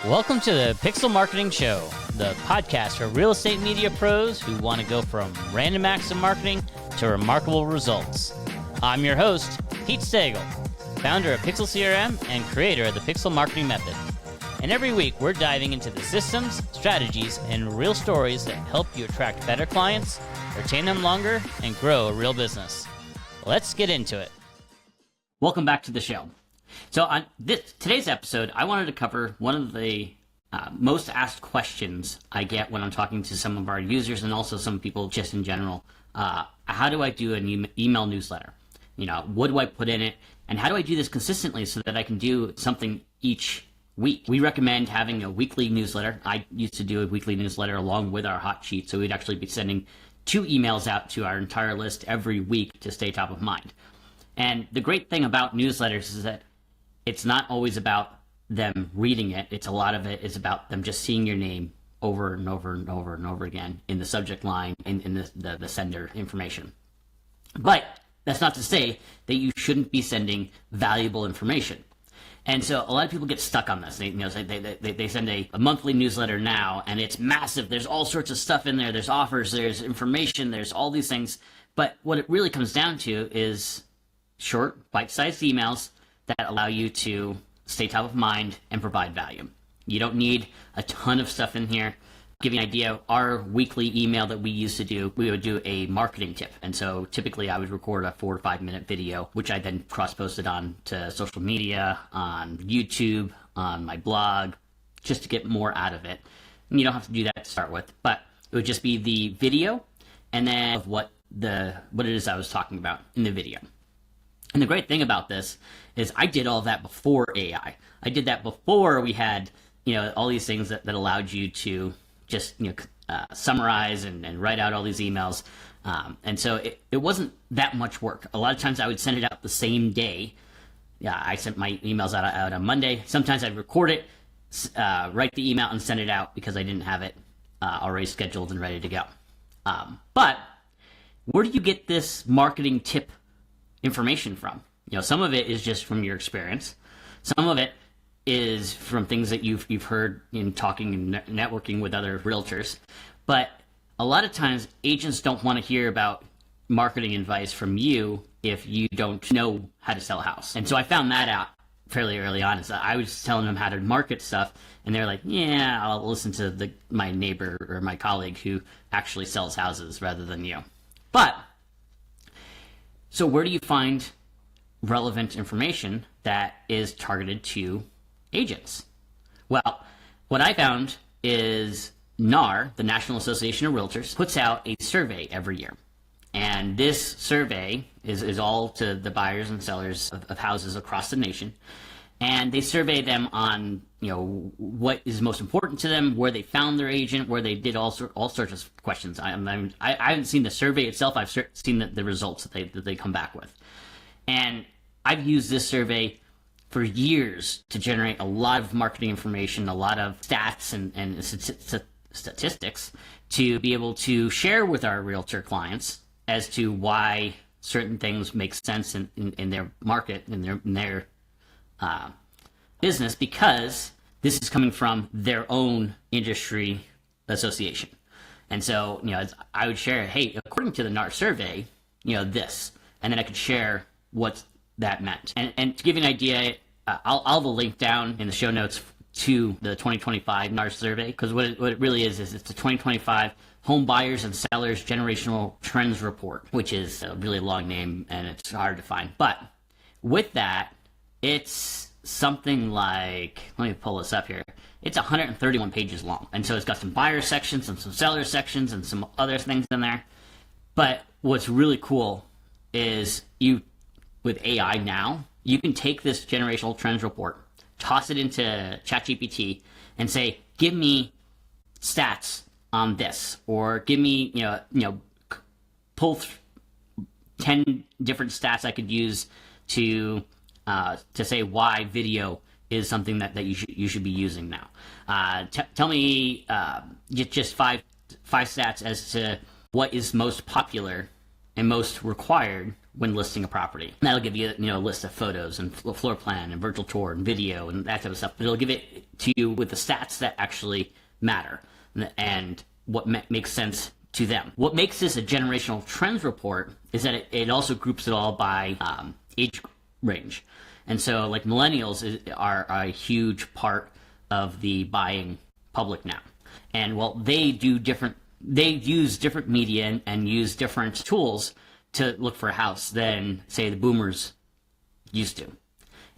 Welcome to the Pixel Marketing Show, the podcast for real estate media pros who want to go from random acts of marketing to remarkable results. I'm your host, Pete Stagel, founder of Pixel CRM and creator of the Pixel Marketing Method. And every week, we're diving into the systems, strategies, and real stories that help you attract better clients, retain them longer, and grow a real business. Let's get into it. Welcome back to the show. So on today's episode, I wanted to cover one of the most asked questions I get when I'm talking to some of our users and also some people just in general. How do I do an email newsletter? What do I put in it? And how do I do this consistently so that I can do something each week? We recommend having a weekly newsletter. I used to do a weekly newsletter along with our hot sheet. So we'd actually be sending 2 emails out to our entire list every week to stay top of mind. And the great thing about newsletters is that it's not always about them reading it. It's a lot of it is about them just seeing your name over and over and over and over again in the subject line and in the sender information. But that's not to say that you shouldn't be sending valuable information. And so a lot of people get stuck on this. They send a monthly newsletter now, and it's massive. There's all sorts of stuff in there. There's offers, there's information, there's all these things. But what it really comes down to is short, bite-sized emails that allow you to stay top of mind and provide value. You don't need a ton of stuff in here. Give you an idea, our weekly email that we used to do, we would do a marketing tip. And so typically I would record a 4 to 5 minute video, which I then cross-posted on to social media, on YouTube, on my blog, just to get more out of it. And you don't have to do that to start with, but it would just be the video and then of what it is I was talking about in the video. And the great thing about this is I did all that before AI. I did that before we had, all these things that allowed you to just, summarize and write out all these emails. And so it wasn't that much work. A lot of times I would send it out the same day. Yeah, I sent my emails out on Monday. Sometimes I'd record it, write the email and send it out because I didn't have it already scheduled and ready to go. But where do you get this marketing tip information from? Some of it is just from your experience. Some of it is from things that you've heard in talking and networking with other realtors. But a lot of times agents don't want to hear about marketing advice from you if you don't know how to sell a house. And so I found that out fairly early on. Is I was telling them how to market stuff, and they're like, yeah, I'll listen to my neighbor or my colleague who actually sells houses rather than you. But so where do you find relevant information that is targeted to agents? Well, what I found is NAR, the National Association of Realtors, puts out a survey every year. And this survey is all to the buyers and sellers of houses across the nation. And they survey them on, what is most important to them, where they found their agent, where they did all sorts of questions. I haven't seen the survey itself. I've seen the results that they come back with. And I've used this survey for years to generate a lot of marketing information, a lot of stats and statistics to be able to share with our realtor clients as to why certain things make sense in their market, in their business, because this is coming from their own industry association. And so, I would share, hey, according to the NAR survey, this, and then I could share what that meant. And to give you an idea, I'll have a link down in the show notes to the 2025 NAR survey, because what it really is it's the 2025 Home Buyers and Sellers Generational Trends Report, which is a really long name and it's hard to find. But with that, it's something like, let me pull this up here. It's 131 pages long. And so it's got some buyer sections and some seller sections and some other things in there. But what's really cool is with AI now, you can take this generational trends report, toss it into ChatGPT and say, give me stats on this, or give me, pull 10 different stats I could use to say why video is something that you should be using now. Tell me just five stats as to what is most popular and most required when listing a property. And that'll give you, a list of photos and floor plan and virtual tour and video and that type of stuff. But it'll give it to you with the stats that actually matter and what makes sense to them. What makes this a generational trends report is that it also groups it all by age range. And so like millennials are a huge part of the buying public now. And while they use different media and use different tools to look for a house than, say, the boomers used to.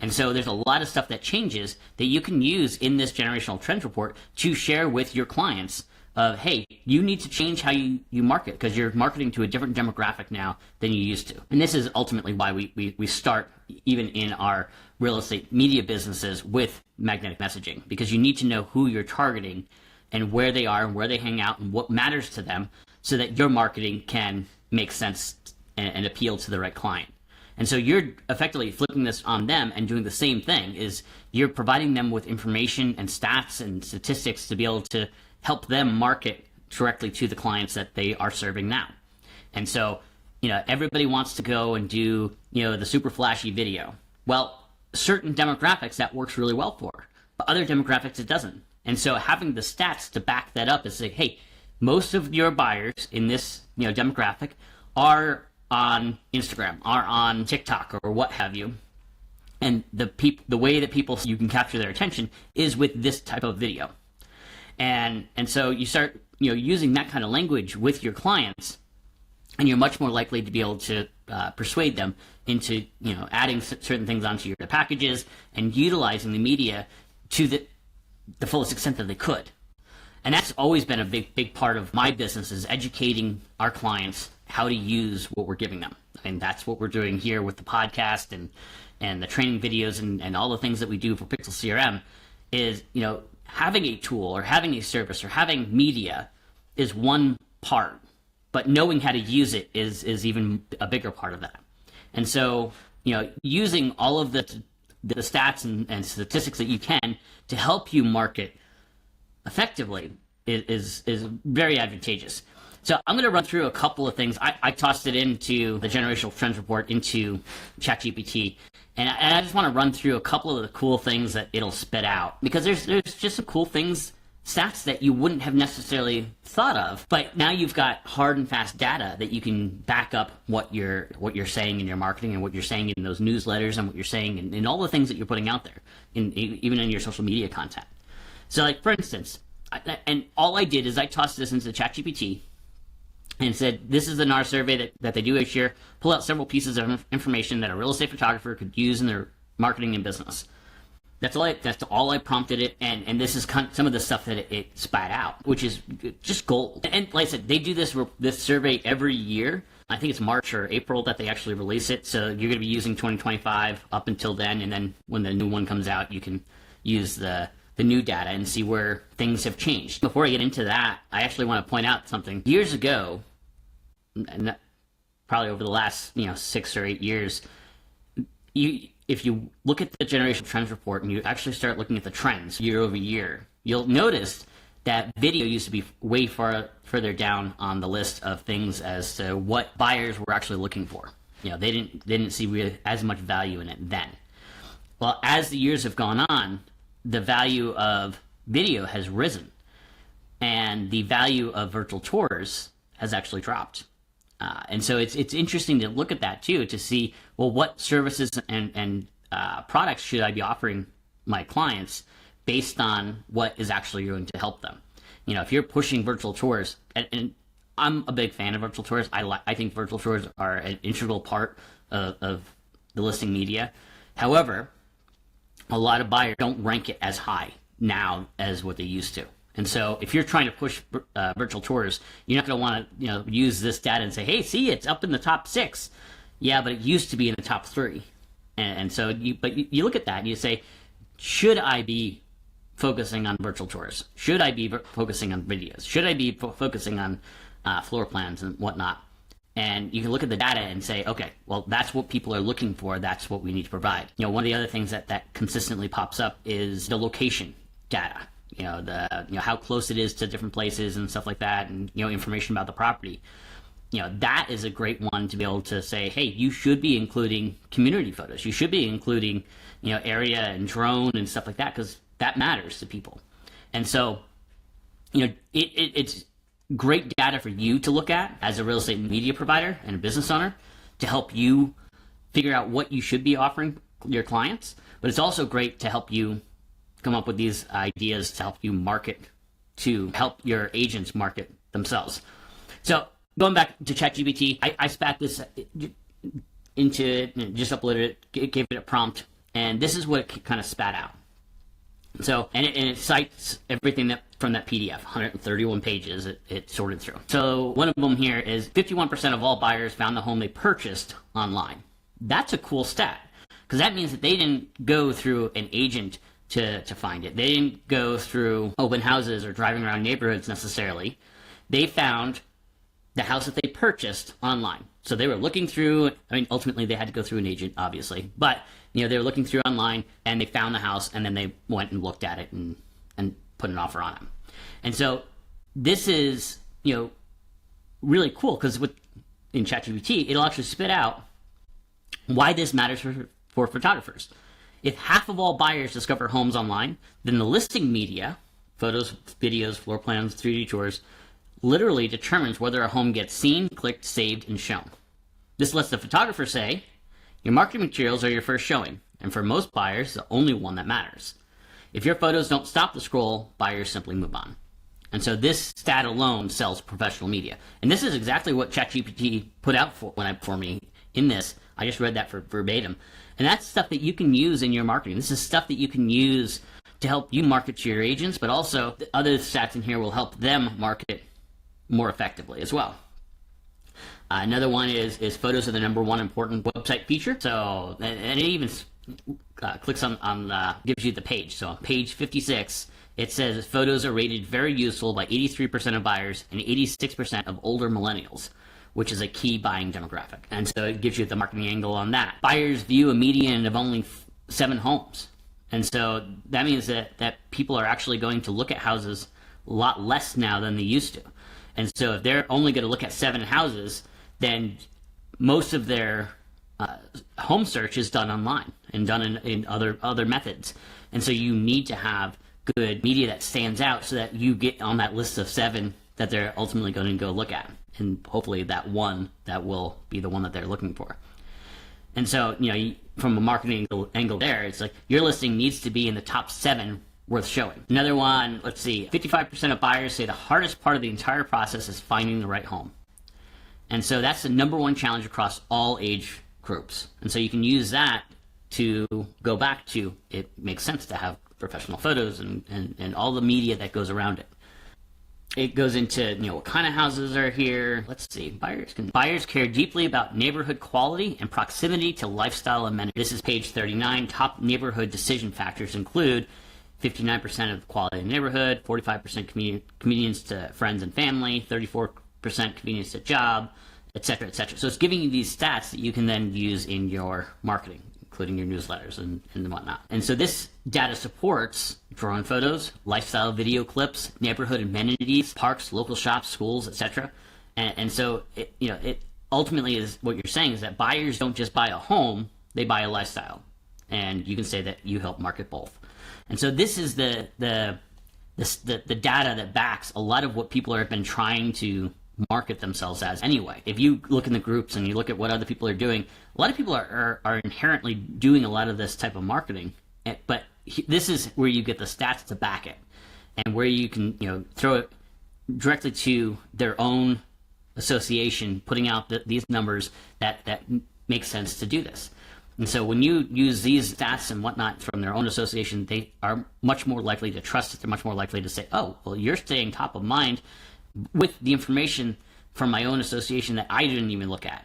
And so there's a lot of stuff that changes that you can use in this generational trends report to share with your clients of, hey, you need to change how you market because you're marketing to a different demographic now than you used to. And this is ultimately why we start even in our real estate media businesses with magnetic messaging, because you need to know who you're targeting and where they are and where they hang out and what matters to them so that your marketing can make sense and appeal to the right client. And so you're effectively flipping this on them and doing the same thing, is you're providing them with information and stats and statistics to be able to help them market directly to the clients that they are serving now. And so, everybody wants to go and do, the super flashy video. Well, certain demographics that works really well for, but other demographics it doesn't. And so having the stats to back that up is say, hey, most of your buyers in this, demographic are on Instagram, are on TikTok or what have you. And the way that you can capture their attention is with this type of video. And so you start, using that kind of language with your clients, and you're much more likely to be able to persuade them into, adding certain things onto your packages and utilizing the media to the fullest extent that they could. And that's always been a big part of my business, is educating our clients how to use what we're giving them. And that's what we're doing here with the podcast and the training videos and all the things that we do for Pixel CRM is, having a tool or having a service or having media is one part, but knowing how to use it is even a bigger part of that. And so, using all of the stats and statistics that you can to help you market effectively is very advantageous. So I'm going to run through a couple of things. I tossed it into the generational trends report into ChatGPT, and I just want to run through a couple of the cool things that it'll spit out, because there's just some cool things, stats that you wouldn't have necessarily thought of, but now you've got hard and fast data that you can back up what you're saying in your marketing and what you're saying in those newsletters and what you're saying in all the things that you're putting out there, even in your social media content. So, like, for instance, and all I did is I tossed this into ChatGPT and said, this is the NAR survey that they do each year. Pull out several pieces of information that a real estate photographer could use in their marketing and business. That's all I prompted it, and this is some of the stuff that it spat out, which is just gold. And like I said, they do this survey every year. I think it's March or April that they actually release it. So you're going to be using 2025 up until then, and then when the new one comes out, you can use the new data and see where things have changed. Before I get into that, I actually want to point out something. Years ago, and probably over the last 6 or 8 years, if you look at the generational trends report and you actually start looking at the trends year over year, you'll notice that video used to be way further down on the list of things as to what buyers were actually looking for. They didn't see really as much value in it then. Well, as the years have gone on, the value of video has risen, and the value of virtual tours has actually dropped. And so it's interesting to look at that too, to see, well, what services and products should I be offering my clients based on what is actually going to help them. If you're pushing virtual tours, and I'm a big fan of virtual tours. I think virtual tours are an integral part of the listing media. However, a lot of buyers don't rank it as high now as what they used to. And so if you're trying to push virtual tours, you're not going to want to use this data and say, hey, see, it's up in the top 6. Yeah, but it used to be in the top 3. And so you look at that and you say, should I be focusing on virtual tours? Should I be focusing on videos? Should I be focusing on floor plans and whatnot? And you can look at the data and say, okay, well, that's what people are looking for. That's what we need to provide. One of the other things that consistently pops up is the location data. How close it is to different places and stuff like that, and information about the property. That is a great one to be able to say, hey, you should be including community photos. You should be including area and drone and stuff like that, because that matters to people. And so, it's great data for you to look at as a real estate media provider and a business owner to help you figure out what you should be offering your clients. But it's also great to help you come up with these ideas to help you market, to help your agents market themselves. So going back to ChatGPT, I spat this into it, just uploaded it, gave it a prompt, and this is what it kind of spat out. So, and it cites everything that from that PDF, 131 pages it sorted through. So one of them here is 51% of all buyers found the home they purchased online. That's a cool stat, because that means that they didn't go through an agent to find it. They didn't go through open houses or driving around neighborhoods necessarily. They found the house that they purchased online. So they were looking through, ultimately they had to go through an agent, obviously, but they were looking through online and they found the house, and then they went and looked at it and put an offer on it. And so this is, really cool, because in ChatGPT, it'll actually spit out why this matters for photographers. If half of all buyers discover homes online, then the listing media, photos, videos, floor plans, 3D tours, literally determines whether a home gets seen, clicked, saved, and shown. This lets the photographer say, your marketing materials are your first showing, and for most buyers, the only one that matters. If your photos don't stop the scroll, buyers simply move on. And so this stat alone sells professional media. And this is exactly what ChatGPT put out for me in this. I just read that for verbatim. And that's stuff that you can use in your marketing. This is stuff that you can use to help you market to your agents, but also the other stats in here will help them market more effectively as well. Another one is photos are the number one important website feature. So, and it even clicks on gives you the page. So on page 56, it says photos are rated very useful by 83% of buyers and 86% of older millennials, which is a key buying demographic. And so it gives you the marketing angle on that. Buyers view a median of only 7 homes. And so that means that people are actually going to look at houses a lot less now than they used to. And so if they're only going to look at 7 houses, then most of their home search is done online and done in other methods. And so you need to have good media that stands out so that you get on that list of 7 that they're ultimately going to go look at. And hopefully that one that will be the one that they're looking for. And so, from a marketing angle there, it's like your listing needs to be in the top 7 worth showing. Another one, let's see, 55% of buyers say the hardest part of the entire process is finding the right home. And so that's the number one challenge across all age groups. And so you can use that to go back to, it makes sense to have professional photos and all the media that goes around it. It goes into, what kind of houses are here. Let's see, buyers care deeply about neighborhood quality and proximity to lifestyle amenities. This is page 39. Top neighborhood decision factors include 59% of the quality of the neighborhood, 45% convenience to friends and family, 34% convenience to job, et cetera, et cetera. So it's giving you these stats that you can then use in your marketing, including your newsletters and whatnot. And so this data supports drone photos, lifestyle video clips, neighborhood amenities, parks, local shops, schools, etc. And so it ultimately is what you're saying is that buyers don't just buy a home, they buy a lifestyle. And you can say that you help market both. And so this is the data that backs a lot of what people have been trying to market themselves as anyway. If you look in the groups and you look at what other people are doing, a lot of people are inherently doing a lot of this type of marketing, but this is where you get the stats to back it, and where you can throw it directly to their own association, putting out these numbers that make sense to do this. And so when you use these stats and whatnot from their own association, they are much more likely to trust it. They're much more likely to say, oh, well, you're staying top of mind with the information from my own association that I didn't even look at.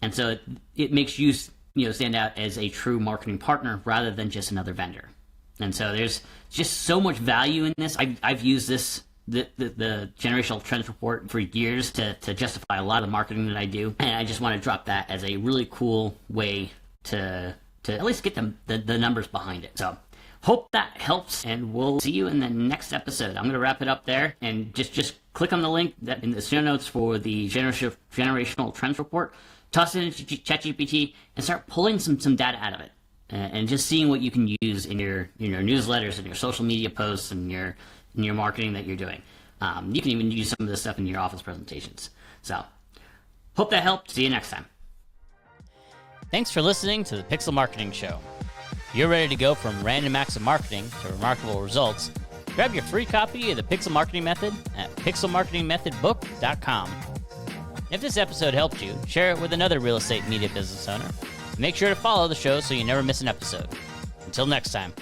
And so it makes you stand out as a true marketing partner rather than just another vendor. And so there's just so much value in this. I've used this, the generational trends report, for years to justify a lot of the marketing that I do. And I just want to drop that as a really cool way to at least get the numbers behind it. So hope that helps, and we'll see you in the next episode. I'm going to wrap it up there, and just click on the link that in the show notes for the generational trends report. Toss it into ChatGPT and start pulling some data out of it. and just seeing what you can use in your newsletters and your social media posts and your marketing that you're doing. You can even use some of this stuff in your office presentations. So, hope that helped. See you next time. Thanks for listening to the Pixel Marketing Show. If you're ready to go from random acts of marketing to remarkable results, grab your free copy of the Pixel Marketing Method at pixelmarketingmethodbook.com. If this episode helped you, share it with another real estate media business owner. Make sure to follow the show so you never miss an episode. Until next time.